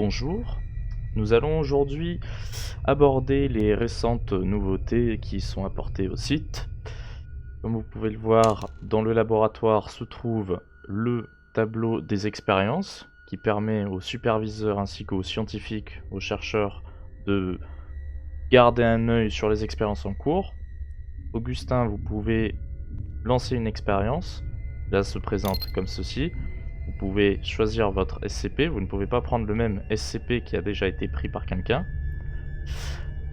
bonjour. Nous allons aujourd'hui aborder les récentes nouveautés qui sont apportées au site. Comme vous pouvez le voir, dans le laboratoire se trouve le tableau des expériences qui permet aux superviseurs ainsi qu'aux scientifiques, aux chercheurs de garder un œil sur les expériences en cours. Augustin, vous pouvez lancer une expérience. Là, se présente comme ceci. Vous pouvez choisir votre SCP, vous ne pouvez pas prendre le même SCP qui a déjà été pris par quelqu'un.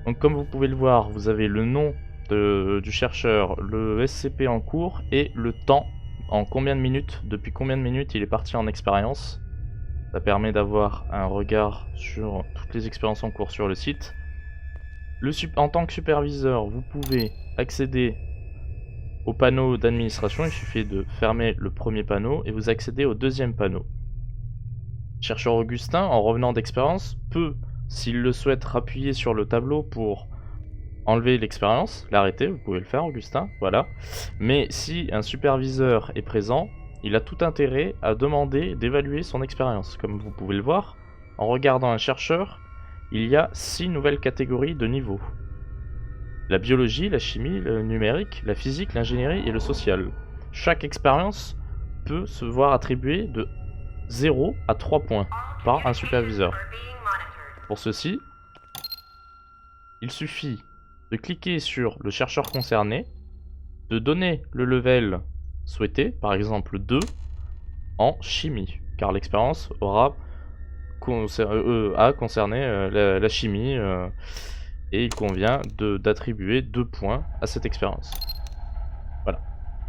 Donc comme vous pouvez le voir, vous avez le nom du chercheur, le SCP en cours et le temps, en combien de minutes, depuis combien de minutes il est parti en expérience. Ça permet d'avoir un regard sur toutes les expériences en cours sur le site. En tant que superviseur, vous pouvez accéder au panneau d'administration, il suffit de fermer le premier panneau et vous accédez au deuxième panneau. Chercheur Augustin, en revenant d'expérience, peut, s'il le souhaite, appuyer sur le tableau pour enlever l'expérience, l'arrêter, vous pouvez le faire Augustin, voilà. Mais si un superviseur est présent, il a tout intérêt à demander d'évaluer son expérience. Comme vous pouvez le voir, en regardant un chercheur, il y a 6 nouvelles catégories de niveau. La biologie, la chimie, le numérique, la physique, l'ingénierie et le social. Chaque expérience peut se voir attribuer de 0 à 3 points par un superviseur. Pour ceci, il suffit de cliquer sur le chercheur concerné, de donner le level souhaité, par exemple 2, en chimie, car l'expérience a concerné la chimie. Et il convient d'attribuer 2 points à cette expérience. Voilà.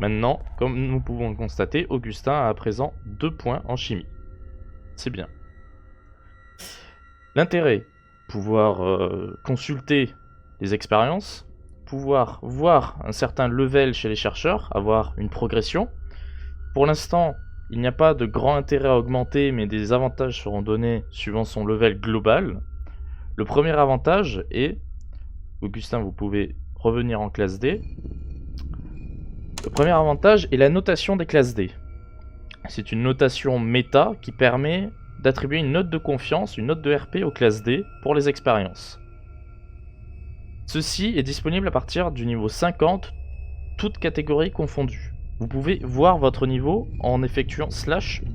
Maintenant, comme nous pouvons le constater, Augustin a à présent 2 points en chimie. C'est bien. L'intérêt, pouvoir consulter les expériences, pouvoir voir un certain level chez les chercheurs, avoir une progression. Pour l'instant, il n'y a pas de grand intérêt à augmenter, mais des avantages seront donnés suivant son level global. Le premier avantage est... Augustin, vous pouvez revenir en classe D. Le premier avantage est la notation des classes D. C'est une notation méta qui permet d'attribuer une note de confiance, une note de RP aux classes D pour les expériences. Ceci est disponible à partir du niveau 50, toutes catégories confondues. Vous pouvez voir votre niveau en effectuant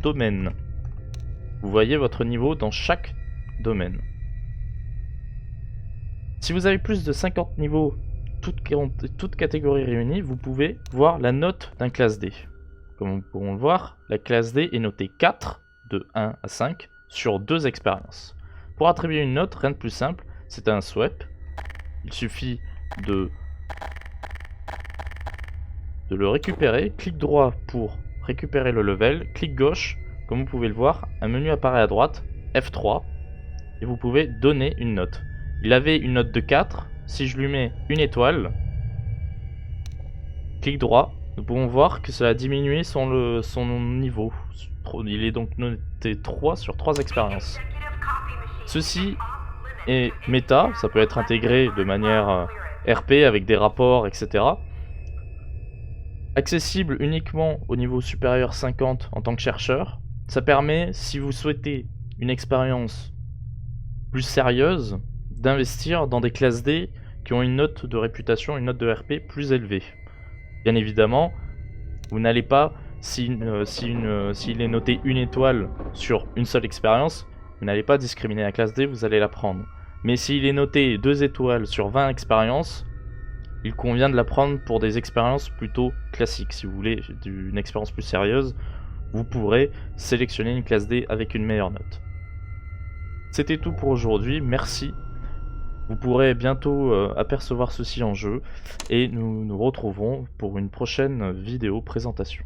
/domaine. Vous voyez votre niveau dans chaque domaine. Si vous avez plus de 50 niveaux, toutes catégories réunies, vous pouvez voir la note d'un classe D. Comme nous pouvons le voir, la classe D est notée 4, de 1 à 5, sur 2 expériences. Pour attribuer une note, rien de plus simple, c'est un swipe. Il suffit de le récupérer, clic droit pour récupérer le level, clic gauche, comme vous pouvez le voir, un menu apparaît à droite, F3, et vous pouvez donner une note. Il avait une note de 4, si je lui mets une étoile, clic droit, nous pouvons voir que cela a diminué son niveau. Il est donc noté 3 sur 3 expériences. Ceci est méta, ça peut être intégré de manière RP avec des rapports, etc. Accessible uniquement au niveau supérieur 50 en tant que chercheur. Ça permet, si vous souhaitez une expérience plus sérieuse, d'investir dans des classes D qui ont une note de réputation, une note de RP plus élevée. Bien évidemment, vous n'allez pas, s'il est noté une étoile sur une seule expérience, vous n'allez pas discriminer la classe D, vous allez la prendre. Mais s'il est noté 2 étoiles sur 20 expériences, il convient de la prendre pour des expériences plutôt classiques. Si vous voulez une expérience plus sérieuse, vous pourrez sélectionner une classe D avec une meilleure note. C'était tout pour aujourd'hui, merci. Vous pourrez bientôt apercevoir ceci en jeu et nous nous retrouverons pour une prochaine vidéo présentation.